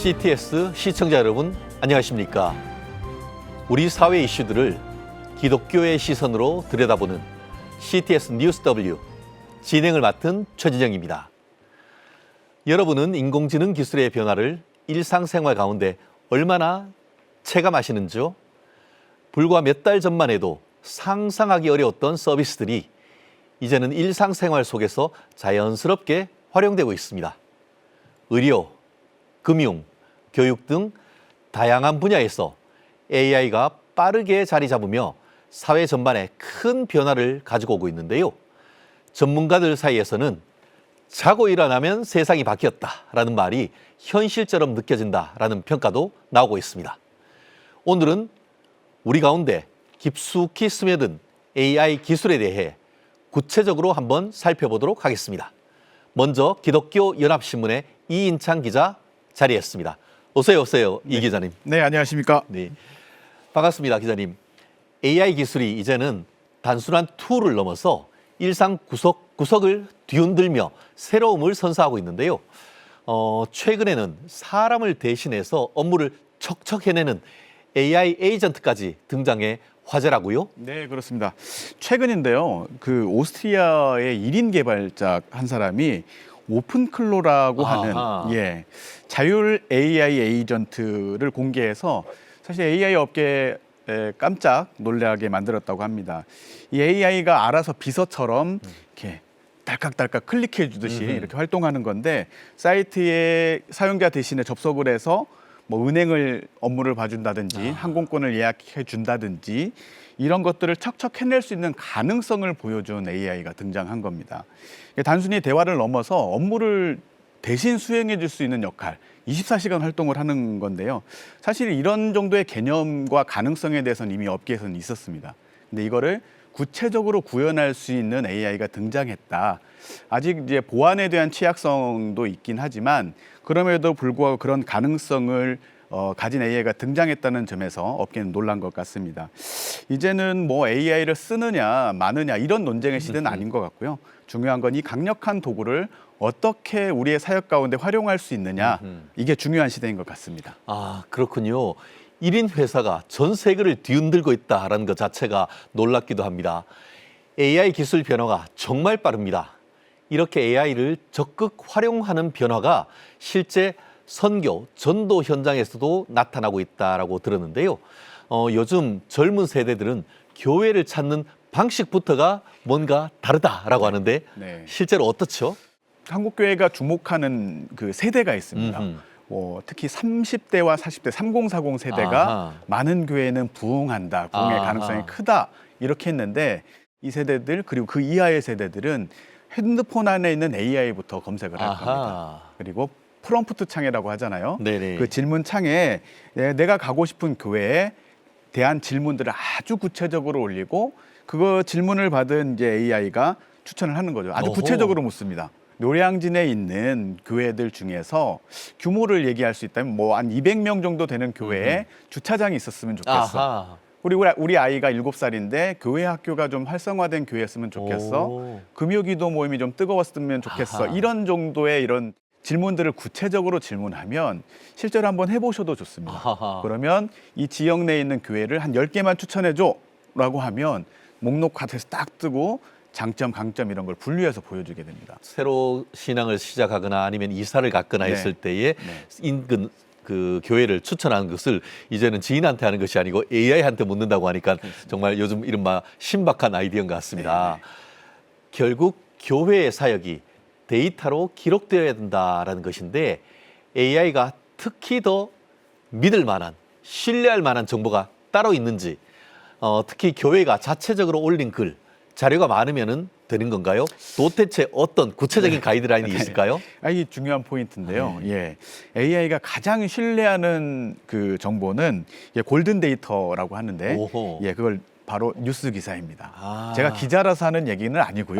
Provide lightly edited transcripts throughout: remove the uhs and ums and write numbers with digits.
CTS 시청자 여러분, 안녕하십니까? 우리 사회 이슈들을 기독교의 시선으로 들여다보는 CTS 뉴스 W 진행을 맡은 최진영입니다. 여러분은 인공지능 기술의 변화를 일상생활 가운데 얼마나 체감하시는지요? 불과 몇 달 전만 해도 상상하기 어려웠던 서비스들이 이제는 일상생활 속에서 자연스럽게 활용되고 있습니다. 의료, 금융, 교육 등 다양한 분야에서 AI가 빠르게 자리 잡으며 사회 전반에 큰 변화를 가지고 오고 있는데요. 전문가들 사이에서는 자고 일어나면 세상이 바뀌었다라는 말이 현실처럼 느껴진다라는 평가도 나오고 있습니다. 오늘은 우리 가운데 깊숙이 스며든 AI 기술에 대해 구체적으로 한번 살펴보도록 하겠습니다. 먼저 기독교 연합신문의 이인창 기자 자리했습니다. 오세요. 이 기자님. 네, 안녕하십니까? 네, 반갑습니다, 기자님. AI 기술이 이제는 단순한 툴을 넘어서 일상 구석구석을 뒤흔들며 새로움을 선사하고 있는데요. 최근에는 사람을 대신해서 업무를 척척 해내는 AI 에이전트까지 등장해 화제라고요? 네, 그렇습니다. 최근인데요. 그 오스트리아의 1인 개발자 한 사람이 오픈클로라고 하는 자율 AI 에이전트를 공개해서 사실 AI 업계에 깜짝 놀라게 만들었다고 합니다. 이 AI가 알아서 비서처럼 이렇게 딸깍딸깍 클릭해 주듯이 이렇게 활동하는 건데, 사이트에 사용자 대신에 접속을 해서 뭐 은행을 업무를 봐준다든지 항공권을 예약해 준다든지 이런 것들을 척척 해낼 수 있는 가능성을 보여준 AI가 등장한 겁니다. 단순히 대화를 넘어서 업무를 대신 수행해 줄 수 있는 역할, 24시간 활동을 하는 건데요. 사실 이런 정도의 개념과 가능성에 대해서는 이미 업계에서는 있었습니다. 근데 이거를 구체적으로 구현할 수 있는 AI가 등장했다. 아직 이제 보안에 대한 취약성도 있긴 하지만 그럼에도 불구하고 그런 가능성을 가진 AI가 등장했다는 점에서 업계는 놀란 것 같습니다. 이제는 뭐 AI를 쓰느냐 마느냐 이런 논쟁의 시대는 아닌 것 같고요. 중요한 건 이 강력한 도구를 어떻게 우리의 사역 가운데 활용할 수 있느냐, 이게 중요한 시대인 것 같습니다. 아, 그렇군요. 1인 회사가 전 세계를 뒤흔들고 있다는 것 자체가 놀랍기도 합니다. AI 기술 변화가 정말 빠릅니다. 이렇게 AI를 적극 활용하는 변화가 실제 선교, 전도 현장에서도 나타나고 있다고 들었는데요. 요즘 젊은 세대들은 교회를 찾는 방식부터가 뭔가 다르다라고 하는데 실제로 어떻죠? 한국 교회가 주목하는 그 세대가 있습니다. 특히 30대와 40대, 3040 세대가 많은 교회는 부흥한다, 부흥의 가능성이 크다 이렇게 했는데, 이 세대들 그리고 그 이하의 세대들은 핸드폰 안에 있는 AI부터 검색을 할 겁니다. 그리고 프롬프트 창이라고 하잖아요. 네네. 그 질문 창에 내가 가고 싶은 교회에 대한 질문들을 아주 구체적으로 올리고 그거 질문을 받은 이제 AI가 추천을 하는 거죠. 아주 구체적으로 묻습니다. 노량진에 있는 교회들 중에서 규모를 얘기할 수 있다면 뭐 한 200명 정도 되는 교회에 주차장이 있었으면 좋겠어. 그리고 우리 아이가 7살인데 교회 학교가 좀 활성화된 교회였으면 좋겠어. 금요기도 모임이 좀 뜨거웠으면 좋겠어. 이런 정도의 이런 질문들을 구체적으로 질문하면 실제로 한번 해보셔도 좋습니다. 그러면 이 지역 내에 있는 교회를 한 10개만 추천해줘 라고 하면 목록 카드에서 딱 뜨고 장점, 강점 이런 걸 분류해서 보여주게 됩니다. 새로 신앙을 시작하거나 아니면 이사를 갔거나 했을 때에 인근 그 교회를 추천하는 것을 이제는 지인한테 하는 것이 아니고 AI한테 묻는다고 하니까 정말 요즘 이른바 신박한 아이디어인 것 같습니다. 결국 교회의 사역이 데이터로 기록되어야 된다라는 것인데, AI가 특히 더 믿을 만한, 신뢰할 만한 정보가 따로 있는지, 특히 교회가 자체적으로 올린 글, 자료가 많으면 되는 건가요? 도대체 어떤 구체적인 가이드라인이 있을까요? 이 중요한 포인트인데요. AI가 가장 신뢰하는 그 정보는 골든 데이터라고 하는데, 그걸 바로 뉴스 기사입니다. 제가 기자라서 하는 얘기는 아니고요.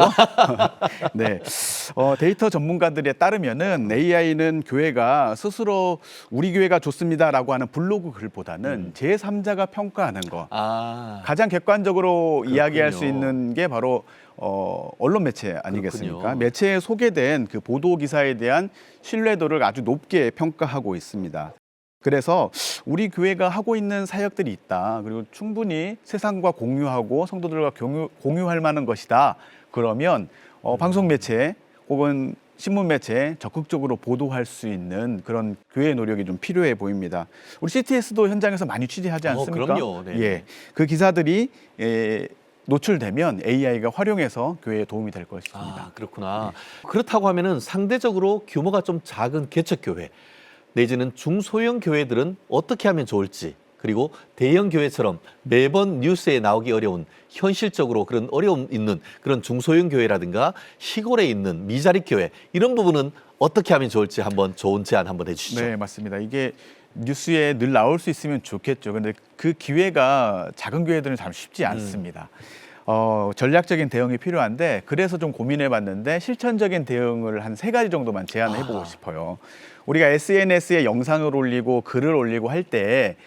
데이터 전문가들에 따르면은 AI는 교회가 스스로 우리 교회가 좋습니다라고 하는 블로그 글보다는 제3자가 평가하는 거, 가장 객관적으로 이야기할 수 있는 게 바로 언론 매체 아니겠습니까? 그렇군요. 매체에 소개된 그 보도 기사에 대한 신뢰도를 아주 높게 평가하고 있습니다. 그래서 우리 교회가 하고 있는 사역들이 있다. 그리고 충분히 세상과 공유하고 성도들과 공유할 만한 것이다. 그러면 방송 매체 혹은 신문 매체에 적극적으로 보도할 수 있는 그런 교회의 노력이 좀 필요해 보입니다. 우리 CTS도 현장에서 많이 취재하지 않습니까? 그럼요. 네. 예, 그 기사들이 노출되면 AI가 활용해서 교회에 도움이 될 것입니다. 아, 그렇구나. 그렇다고 하면은 상대적으로 규모가 좀 작은 개척교회 내지는 중소형 교회들은 어떻게 하면 좋을지, 그리고 대형 교회처럼 매번 뉴스에 나오기 어려운 현실적으로 그런 어려움 있는 그런 중소형 교회라든가 시골에 있는 미자립 교회, 이런 부분은 어떻게 하면 좋을지 한번 좋은 제안 한번 해주시죠. 네, 맞습니다. 이게 뉴스에 늘 나올 수 있으면 좋겠죠. 근데 그 기회가 작은 교회들은 참 쉽지 않습니다. 전략적인 대응이 필요한데, 그래서 좀 고민해 봤는데 실천적인 대응을 한 3가지 정도만 제안해 보고 싶어요. 우리가 SNS에 영상을 올리고 글을 올리고 할 때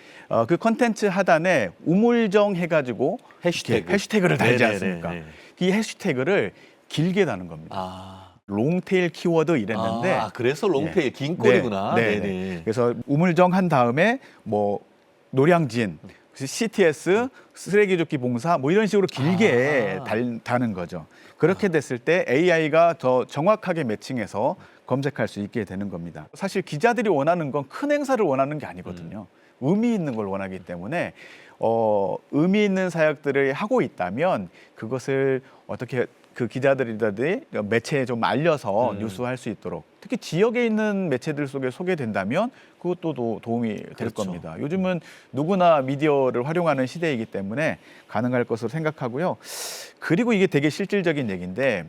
그 컨텐츠 하단에 우물정 해가지고 해시태그를 달지 네네네네. 않습니까? 이 해시태그를 길게 다는 겁니다. 아, 롱테일 키워드 이랬는데, 그래서 롱테일 긴 꼴이구나. 네. 네네. 그래서 우물정 한 다음에 뭐 노량진, CTS, 쓰레기 줍기 봉사 뭐 이런 식으로 길게 다는 거죠. 그렇게 됐을 때 AI가 더 정확하게 매칭해서 검색할 수 있게 되는 겁니다. 사실 기자들이 원하는 건 큰 행사를 원하는 게 아니거든요. 의미 있는 걸 원하기 때문에 의미 있는 사역들을 하고 있다면 그것을 어떻게 그 기자들이라든지 매체에 좀 알려서 뉴스할 수 있도록, 특히 지역에 있는 매체들 속에 소개된다면 그것도 도움이 될 그렇죠. 겁니다. 요즘은 누구나 미디어를 활용하는 시대이기 때문에 가능할 것으로 생각하고요. 그리고 이게 되게 실질적인 얘기인데,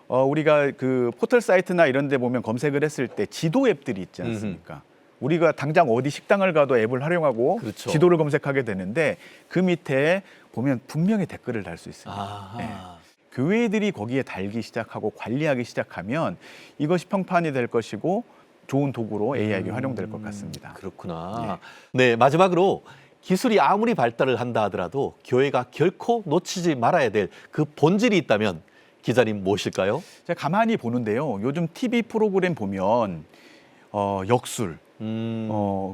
우리가 그 포털 사이트나 이런 데 보면 검색을 했을 때 지도 앱들이 있지 않습니까? 우리가 당장 어디 식당을 가도 앱을 활용하고 그렇죠. 지도를 검색하게 되는데, 그 밑에 보면 분명히 댓글을 달 수 있습니다. 네. 교회들이 거기에 달기 시작하고 관리하기 시작하면 이것이 평판이 될 것이고 좋은 도구로 AI에게 활용될 것 같습니다. 그렇구나. 네, 마지막으로 기술이 아무리 발달을 한다 하더라도 교회가 결코 놓치지 말아야 될 그 본질이 있다면 기자님 무엇일까요? 제가 가만히 보는데요. 요즘 TV 프로그램 보면 역술,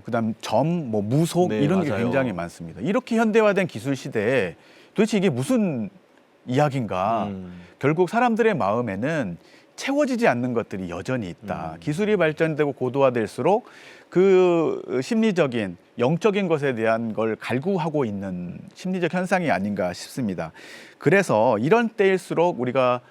그다음 점, 뭐 무속 네, 이런 게 맞아요. 굉장히 많습니다. 이렇게 현대화된 기술 시대에 도대체 이게 무슨 이야기인가? 결국 사람들의 마음에는 채워지지 않는 것들이 여전히 있다. 기술이 발전되고 고도화될수록 그 심리적인, 영적인 것에 대한 걸 갈구하고 있는 심리적 현상이 아닌가 싶습니다. 그래서 이런 때일수록 우리가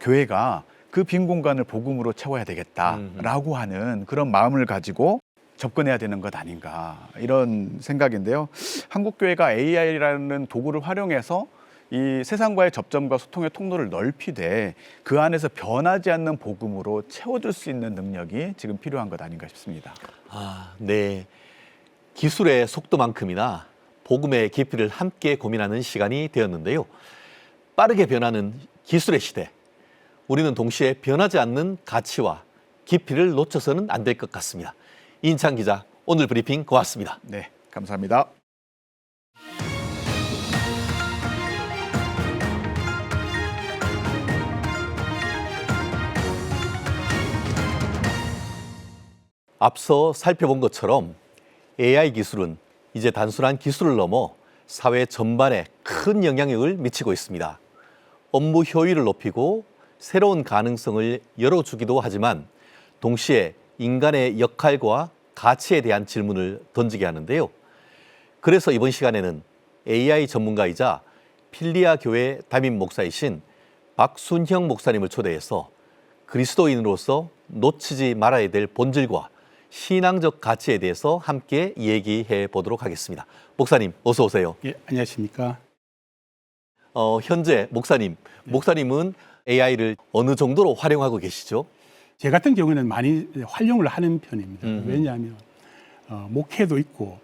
교회가 그 빈 공간을 복음으로 채워야 되겠다라고 하는 그런 마음을 가지고 접근해야 되는 것 아닌가, 이런 생각인데요. 한국교회가 AI라는 도구를 활용해서 이 세상과의 접점과 소통의 통로를 넓히되 그 안에서 변하지 않는 복음으로 채워줄 수 있는 능력이 지금 필요한 것 아닌가 싶습니다. 네. 기술의 속도만큼이나 복음의 깊이를 함께 고민하는 시간이 되었는데요. 빠르게 변하는 기술의 시대. 우리는 동시에 변하지 않는 가치와 깊이를 놓쳐서는 안 될 것 같습니다. 이인찬 기자, 오늘 브리핑 고맙습니다. 네, 감사합니다. 앞서 살펴본 것처럼 AI 기술은 이제 단순한 기술을 넘어 사회 전반에 큰 영향력을 미치고 있습니다. 업무 효율을 높이고 새로운 가능성을 열어주기도 하지만 동시에 인간의 역할과 가치에 대한 질문을 던지게 하는데요. 그래서 이번 시간에는 AI 전문가이자 필리아 교회 담임 목사이신 박순형 목사님을 초대해서 그리스도인으로서 놓치지 말아야 될 본질과 신앙적 가치에 대해서 함께 얘기해 보도록 하겠습니다. 목사님, 어서 오세요. 예, 안녕하십니까. 현재 목사님은 AI를 어느 정도로 활용하고 계시죠? 제 같은 경우는 많이 활용을 하는 편입니다. 왜냐하면 목회도 있고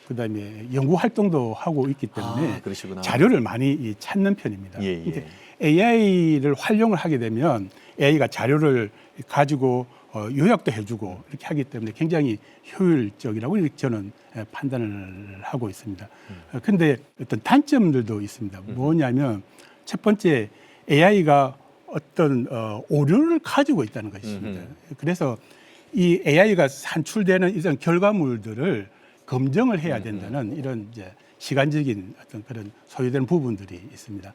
그다음에 연구 활동도 하고 있기 때문에 그러시구나. 자료를 많이 찾는 편입니다. 예. 근데 AI를 활용을 하게 되면 AI가 자료를 가지고 요약도 해주고 이렇게 하기 때문에 굉장히 효율적이라고 이렇게 저는 판단을 하고 있습니다. 근데 어떤 단점들도 있습니다. 뭐냐면 첫 번째, AI가 어떤 오류를 가지고 있다는 것입니다. 그래서 이 AI가 산출되는 이런 결과물들을 검증을 해야 된다는 이런 이제 시간적인 어떤 그런 소요되는 부분들이 있습니다.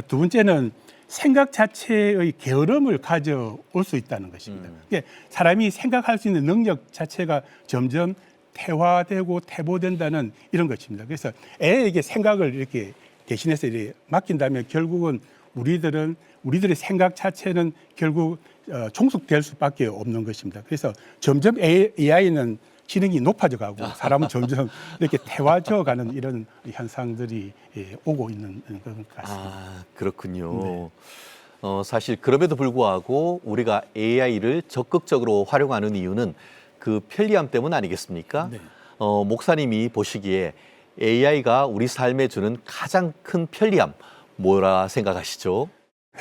두 번째는 생각 자체의 게으름을 가져올 수 있다는 것입니다. 그러니까 사람이 생각할 수 있는 능력 자체가 점점 퇴화되고 퇴보된다는 이런 것입니다. 그래서 AI에게 생각을 이렇게 대신해서 이렇게 맡긴다면 결국은 우리들의 생각 자체는 결국 종속될 수밖에 없는 것입니다. 그래서 점점 AI는 지능이 높아져 가고 사람은 점점 이렇게 퇴화져 가는 이런 현상들이 오고 있는 것 같습니다. 아, 그렇군요. 사실 그럼에도 불구하고 우리가 AI를 적극적으로 활용하는 이유는 그 편리함 때문 아니겠습니까? 네. 목사님이 보시기에 AI가 우리 삶에 주는 가장 큰 편리함 뭐라 생각하시죠?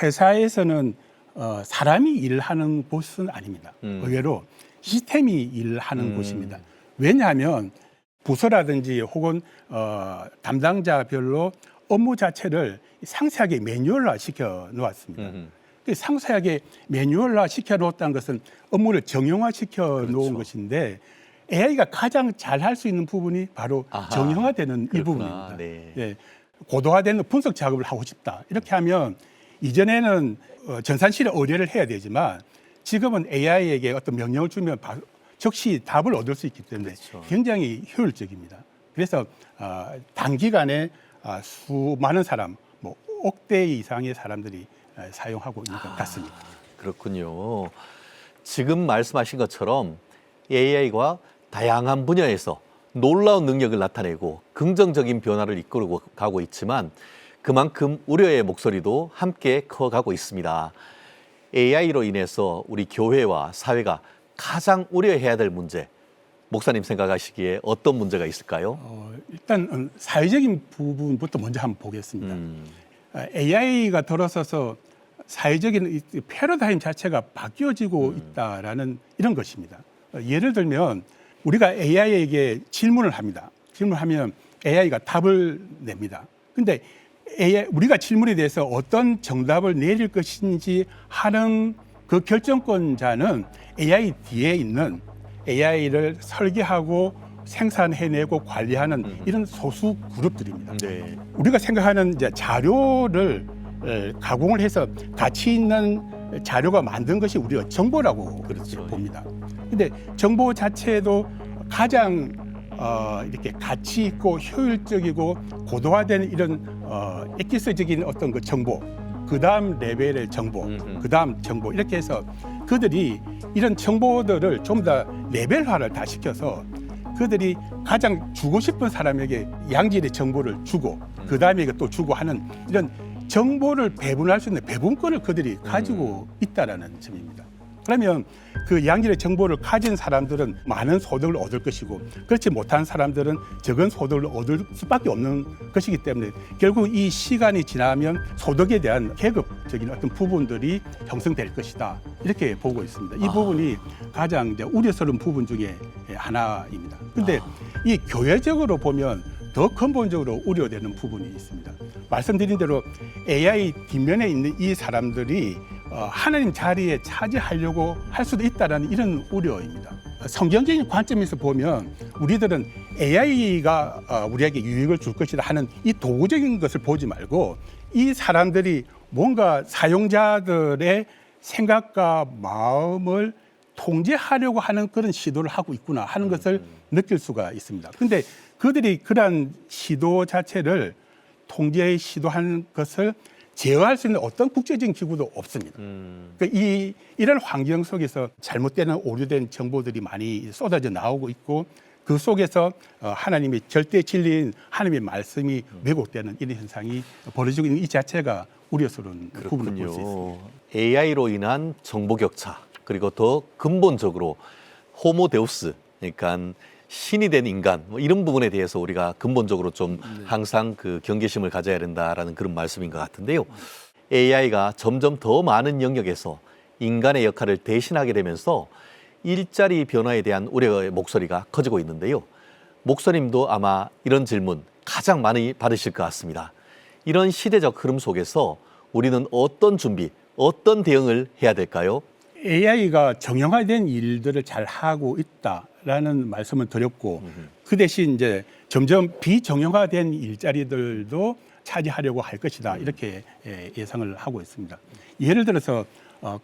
회사에서는 사람이 일하는 곳은 아닙니다. 의외로 시스템이 일하는 곳입니다. 왜냐하면 부서라든지 혹은 담당자별로 업무 자체를 상세하게 매뉴얼화 시켜 놓았습니다. 상세하게 매뉴얼화 시켜 놓았다는 것은 업무를 정형화 시켜 놓은 것인데 AI가 가장 잘 할 수 있는 부분이 바로 정형화되는 이 부분입니다. 네. 예, 고도화되는 분석 작업을 하고 싶다. 이렇게 하면 이전에는 전산실에 의뢰를 해야 되지만 지금은 AI에게 어떤 명령을 주면 즉시 답을 얻을 수 있기 때문에 그렇죠. 굉장히 효율적입니다. 그래서 단기간에 수많은 사람, 뭐 억대 이상의 사람들이 사용하고 있는 것 같습니다. 그렇군요. 지금 말씀하신 것처럼 AI가 다양한 분야에서 놀라운 능력을 나타내고 긍정적인 변화를 이끌고 가고 있지만 그만큼 우려의 목소리도 함께 커가고 있습니다. AI로 인해서 우리 교회와 사회가 가장 우려해야 될 문제, 목사님 생각하시기에 어떤 문제가 있을까요? 일단 사회적인 부분부터 먼저 한번 보겠습니다. AI가 들어서서 사회적인 이 패러다임 자체가 바뀌어지고 있다라는 이런 것입니다. 예를 들면 우리가 AI에게 질문을 합니다. 질문하면 AI가 답을 냅니다. 근데 우리가 질문에 대해서 어떤 정답을 내릴 것인지 하는 그 결정권자는 AI 뒤에 있는 AI를 설계하고 생산해내고 관리하는 이런 소수 그룹들입니다. 네. 우리가 생각하는 이제 자료를 가공을 해서 가치 있는 자료가 만든 것이 우리가 정보라고 그렇죠. 봅니다. 근데 정보 자체도 가장 이렇게 가치 있고 효율적이고 고도화된 이런 엑기스적인 어떤 그 정보, 그 다음 레벨의 정보, 그 다음 정보 이렇게 해서 그들이 이런 정보들을 좀 더 레벨화를 다 시켜서 그들이 가장 주고 싶은 사람에게 양질의 정보를 주고 그 다음에 또 주고 하는 이런 정보를 배분할 수 있는 배분권을 그들이 가지고 있다라는 점입니다. 그러면 그 양질의 정보를 가진 사람들은 많은 소득을 얻을 것이고 그렇지 못한 사람들은 적은 소득을 얻을 수밖에 없는 것이기 때문에 결국 이 시간이 지나면 소득에 대한 계급적인 어떤 부분들이 형성될 것이다. 이렇게 보고 있습니다. 이 부분이 가장 이제 우려스러운 부분 중에 하나입니다. 근데 이 교회적으로 보면 더 근본적으로 우려되는 부분이 있습니다. 말씀드린 대로 AI 뒷면에 있는 이 사람들이 하나님 자리에 차지하려고 할 수도 있다는 이런 우려입니다. 성경적인 관점에서 보면 우리들은 AI가 우리에게 유익을 줄 것이다 하는 이 도구적인 것을 보지 말고 이 사람들이 뭔가 사용자들의 생각과 마음을 통제하려고 하는 그런 시도를 하고 있구나 하는 것을 느낄 수가 있습니다. 그런데 그들이 그러한 시도 자체를 통제에 시도하는 것을 제어할 수 있는 어떤 국제적인 기구도 없습니다. 그러니까 이런 환경 속에서 잘못되는 오류된 정보들이 많이 쏟아져 나오고 있고 그 속에서 하나님의 절대 진리인 하나님의 말씀이 왜곡되는 이런 현상이 벌어지고 있는 이 자체가 우려스러운 부분을 볼 수 있습니다. AI로 인한 정보 격차 그리고 더 근본적으로 호모데우스 그러니까 신이 된 인간 뭐 이런 부분에 대해서 우리가 근본적으로 좀 항상 그 경계심을 가져야 된다라는 그런 말씀인 것 같은데요. AI가 점점 더 많은 영역에서 인간의 역할을 대신하게 되면서 일자리 변화에 대한 우려의 목소리가 커지고 있는데요. 목사님도 아마 이런 질문 가장 많이 받으실 것 같습니다. 이런 시대적 흐름 속에서 우리는 어떤 준비, 어떤 대응을 해야 될까요? AI가 정형화된 일들을 잘 하고 있다라는 말씀을 드렸고 그 대신 이제 점점 비정형화된 일자리들도 차지하려고 할 것이다 이렇게 예상을 하고 있습니다. 예를 들어서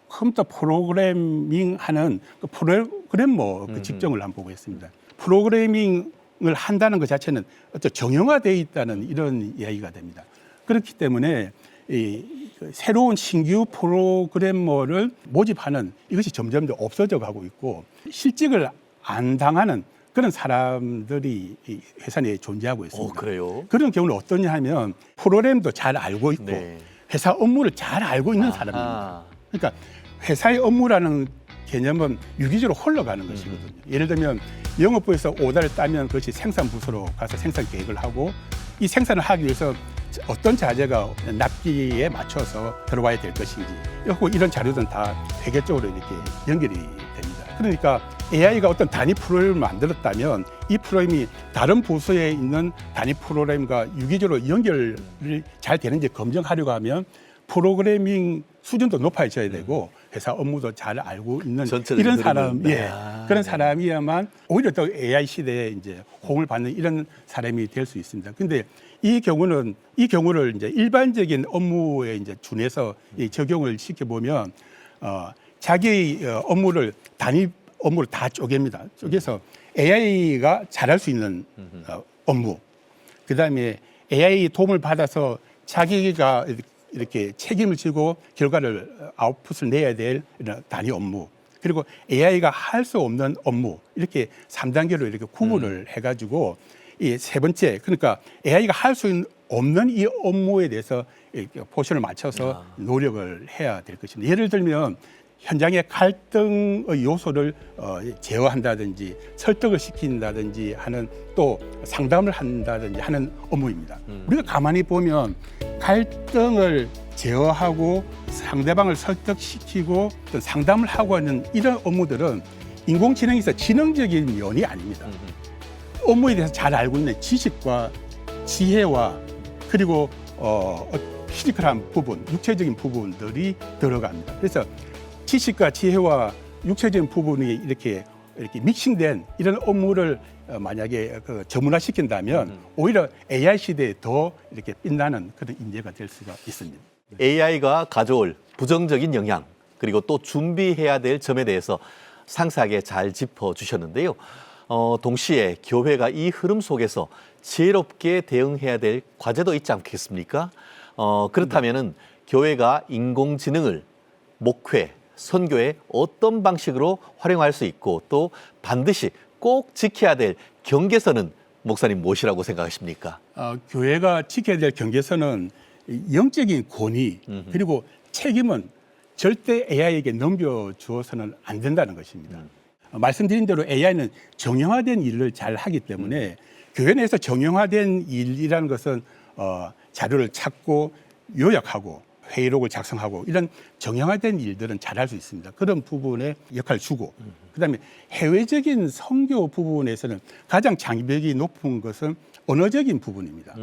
컴퓨터 프로그래밍하는 그 프로그래머 그 직종을 한번 보고 있습니다. 프로그래밍을 한다는 것 자체는 어떤 정형화되어 있다는 이런 이야기가 됩니다. 그렇기 때문에 그 새로운 신규 프로그래머를 모집하는 이것이 점점 더 없어져 가고 있고 실직을 안 당하는 그런 사람들이 이 회사 내에 존재하고 있습니다. 그래요? 그런 경우는 어떠냐 하면 프로그램도 잘 알고 있고 네. 회사 업무를 잘 알고 있는 사람입니다. 그러니까 회사의 업무라는 개념은 유기적으로 흘러가는 것이거든요. 예를 들면 영업부에서 오다를 따면 그것이 생산부서로 가서 생산 계획을 하고 이 생산을 하기 위해서 어떤 자재가 납기에 맞춰서 들어와야 될 것인지 이런 자료들은 다 회계적으로 이렇게 연결이 됩니다. 그러니까 AI가 어떤 단위 프로그램을 만들었다면 이 프로그램이 다른 부서에 있는 단위 프로그램과 유기적으로 연결이 잘 되는지 검증하려고 하면 프로그래밍 수준도 높아져야 되고 회사 업무도 잘 알고 있는 이런 사람, 그런 사람이야만 오히려 더 AI 시대에 이제 호응을 받는 이런 사람이 될 수 있습니다. 근데 이 경우를 이제 일반적인 업무에 이제 준해서 적용을 시켜보면 자기 업무를 단위 업무를 다 쪼갭니다. 쪼개서 AI가 잘할 수 있는 업무, 그 다음에 AI 도움을 받아서 자기가 이렇게 책임을 지고 결과를 아웃풋을 내야 될 이런 단위 업무, 그리고 AI가 할 수 없는 업무 이렇게 3단계로 이렇게 구분을 해가지고 이 세 번째 그러니까 AI가 할 수 없는 이 업무에 대해서 이렇게 포션을 맞춰서 노력을 해야 될 것입니다. 예를 들면 현장의 갈등의 요소를 제어한다든지 설득을 시킨다든지 하는 또 상담을 한다든지 하는 업무입니다. 우리가 가만히 보면 갈등을 제어하고 상대방을 설득시키고 또 상담을 하고 하는 이런 업무들은 인공지능에서 지능적인 면이 아닙니다. 업무에 대해서 잘 알고 있는 지식과 지혜와 그리고 피지컬한 부분, 육체적인 부분들이 들어갑니다. 그래서 지식과 지혜와 육체적인 부분이 이렇게 믹싱된 이런 업무를 만약에 전문화 시킨다면 오히려 AI 시대에 더 이렇게 빛나는 그런 인재가 될 수가 있습니다. AI가 가져올 부정적인 영향 그리고 또 준비해야 될 점에 대해서 상세하게 잘 짚어주셨는데요. 동시에 교회가 이 흐름 속에서 지혜롭게 대응해야 될 과제도 있지 않겠습니까? 그렇다면은 교회가 인공지능을 목회, 선교에 어떤 방식으로 활용할 수 있고 또 반드시 꼭 지켜야 될 경계선은 목사님 무엇이라고 생각하십니까? 교회가 지켜야 될 경계선은 영적인 권위 그리고 책임은 절대 AI에게 넘겨주어서는 안 된다는 것입니다. 말씀드린 대로 AI는 정형화된 일을 잘 하기 때문에 교회 내에서 정형화된 일이라는 것은 자료를 찾고 요약하고 회의록을 작성하고 이런 정형화된 일들은 잘할 수 있습니다. 그런 부분에 역할을 주고 그다음에 해외적인 선교 부분에서는 가장 장벽이 높은 것은 언어적인 부분입니다.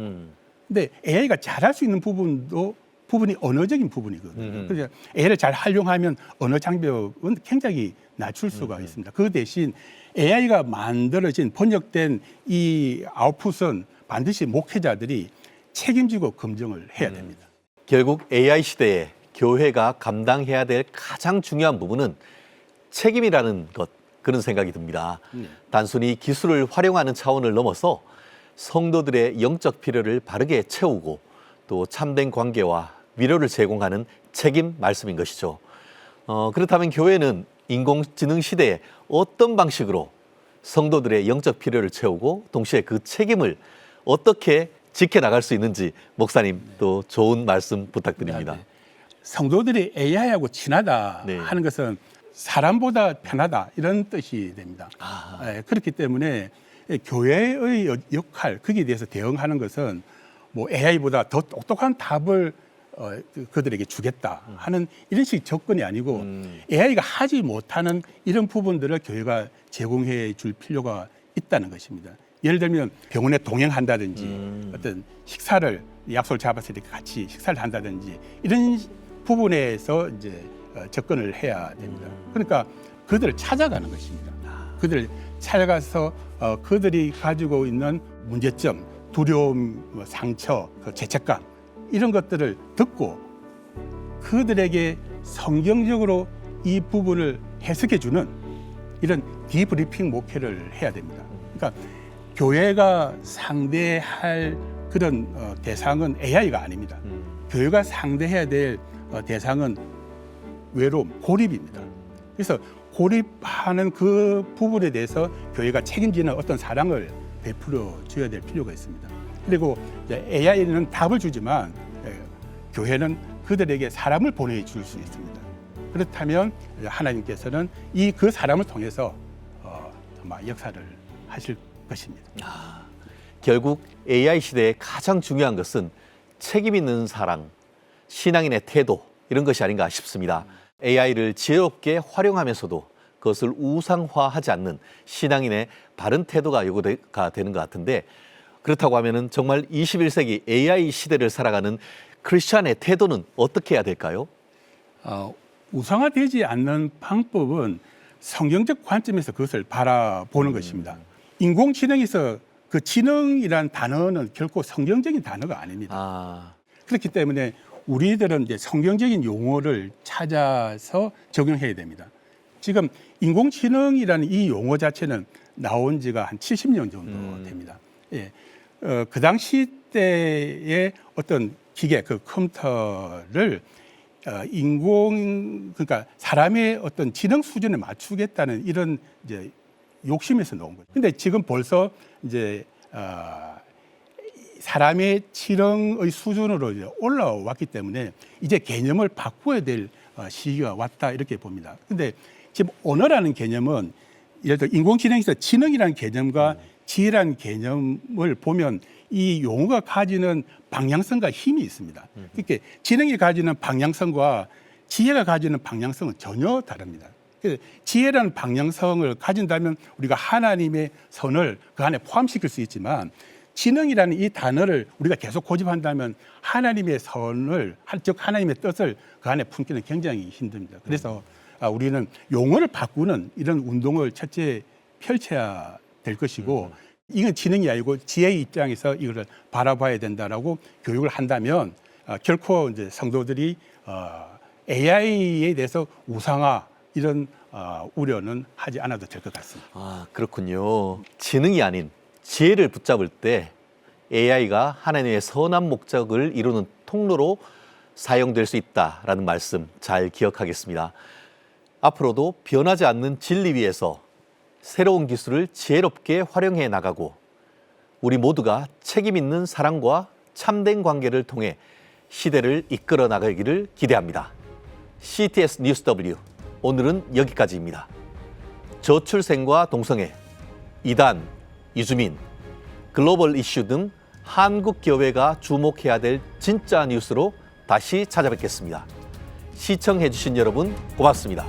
근데 AI가 잘할 수 있는 부분이 언어적인 부분이거든요. 그래서 AI를 잘 활용하면 언어 장벽은 굉장히 낮출 수가 있습니다. 그 대신 AI가 만들어진 번역된 이 아웃풋은 반드시 목회자들이 책임지고 검증을 해야 됩니다. 결국 AI 시대에 교회가 감당해야 될 가장 중요한 부분은 책임이라는 것, 그런 생각이 듭니다. 단순히 기술을 활용하는 차원을 넘어서 성도들의 영적 필요를 바르게 채우고 또 참된 관계와 위로를 제공하는 책임 말씀인 것이죠. 그렇다면 교회는 인공지능 시대에 어떤 방식으로 성도들의 영적 필요를 채우고 동시에 그 책임을 어떻게 지켜나갈 수 있는지 목사님 또 좋은 말씀 부탁드립니다. 성도들이 AI하고 친하다 네. 하는 것은 사람보다 편하다 이런 뜻이 됩니다. 그렇기 때문에 교회의 역할 거기에 대해서 대응하는 것은 뭐 AI보다 더 똑똑한 답을 그들에게 주겠다 하는 이런 식 접근이 아니고 AI가 하지 못하는 이런 부분들을 교회가 제공해 줄 필요가 있다는 것입니다. 예를 들면 병원에 동행한다든지 어떤 식사를 약속을 잡아서 이렇게 같이 식사를 한다든지 이런 부분에서 이제 접근을 해야 됩니다. 그러니까 그들을 찾아가는 것입니다. 그들을 찾아가서 그들이 가지고 있는 문제점, 두려움, 상처, 죄책감 이런 것들을 듣고 그들에게 성경적으로 이 부분을 해석해주는 이런 디브리핑 목회를 해야 됩니다. 그러니까 교회가 상대할 그런 대상은 AI가 아닙니다. 교회가 상대해야 될 대상은 외로움, 고립입니다. 그래서 고립하는 그 부분에 대해서 교회가 책임지는 어떤 사랑을 베풀어 줘야 될 필요가 있습니다. 그리고 AI는 답을 주지만 교회는 그들에게 사람을 보내줄 수 있습니다. 그렇다면 하나님께서는 그 사람을 통해서 정말 역사를 하실 것입니다. 결국 AI 시대의 가장 중요한 것은 책임 있는 사랑, 신앙인의 태도 이런 것이 아닌가 싶습니다. AI를 지혜롭게 활용하면서도 그것을 우상화하지 않는 신앙인의 바른 태도가 요구가 되는 것 같은데 그렇다고 하면은 정말 21세기 AI 시대를 살아가는 크리스찬의 태도는 어떻게 해야 될까요? 우상화되지 않는 방법은 성경적 관점에서 그것을 바라보는 것입니다. 인공지능에서 그 지능이란 단어는 결코 성경적인 단어가 아닙니다. 그렇기 때문에 우리들은 이제 성경적인 용어를 찾아서 적용해야 됩니다. 지금 인공지능이라는 이 용어 자체는 나온 지가 한 70년 정도 됩니다. 예. 그 당시 때의 어떤 기계, 그 컴퓨터를 그러니까 사람의 어떤 지능 수준에 맞추겠다는 이런 이제 욕심에서 나온 거죠. 근데 지금 벌써 이제 사람의 지능의 수준으로 이제 올라왔기 때문에 이제 개념을 바꿔야 될 시기가 왔다 이렇게 봅니다. 근데 지금 언어라는 개념은 예를 들어 인공지능에서 지능이라는 개념과 지혜라는 개념을 보면 이 용어가 가지는 방향성과 힘이 있습니다. 그러니까 지능이 가지는 방향성과 지혜가 가지는 방향성은 전혀 다릅니다. 그래서 지혜라는 방향성을 가진다면 우리가 하나님의 선을 그 안에 포함시킬 수 있지만 지능이라는 이 단어를 우리가 계속 고집한다면 하나님의 선을, 즉 하나님의 뜻을 그 안에 품기는 굉장히 힘듭니다. 그래서 우리는 용어를 바꾸는 이런 운동을 첫째 펼쳐야 될 것이고 이건 지능이 아니고 지혜의 입장에서 이거를 바라봐야 된다라고 교육을 한다면 결코 이제 성도들이 AI에 대해서 우상화 이런 우려는 하지 않아도 될 것 같습니다. 그렇군요. 지능이 아닌 지혜를 붙잡을 때 AI가 하나님의 선한 목적을 이루는 통로로 사용될 수 있다라는 말씀 잘 기억하겠습니다. 앞으로도 변하지 않는 진리 위에서 새로운 기술을 지혜롭게 활용해 나가고 우리 모두가 책임 있는 사랑과 참된 관계를 통해 시대를 이끌어 나가기를 기대합니다. CTS 뉴스 W 오늘은 여기까지입니다. 저출생과 동성애, 이단, 이주민, 글로벌 이슈 등 한국 교회가 주목해야 될 진짜 뉴스로 다시 찾아뵙겠습니다. 시청해 주신 여러분 고맙습니다.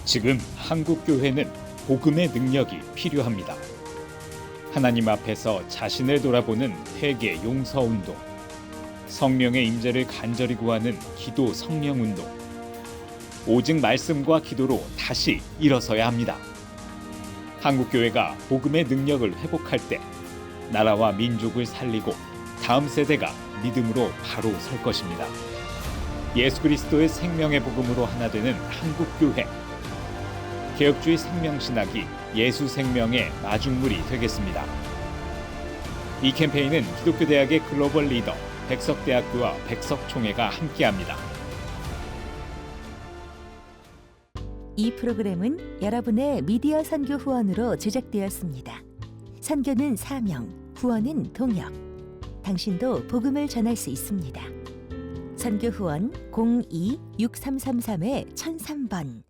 지금 한국 교회는 복음의 능력이 필요합니다. 하나님 앞에서 자신을 돌아보는 회개 용서 운동, 성령의 임재를 간절히 구하는 기도 성령 운동, 오직 말씀과 기도로 다시 일어서야 합니다. 한국 교회가 복음의 능력을 회복할 때 나라와 민족을 살리고 다음 세대가 믿음으로 바로 설 것입니다. 예수 그리스도의 생명의 복음으로 하나 되는 한국 교회. 개혁주의 생명신학이 예수 생명의 마중물이 되겠습니다. 이 캠페인은 기독교대학의 글로벌 리더 백석대학교와 백석총회가 함께합니다. 이 프로그램은 여러분의 미디어 선교 후원으로 제작되었습니다. 선교는 사명, 후원은 동역. 당신도 복음을 전할 수 있습니다. 선교 후원 02-6333-1003번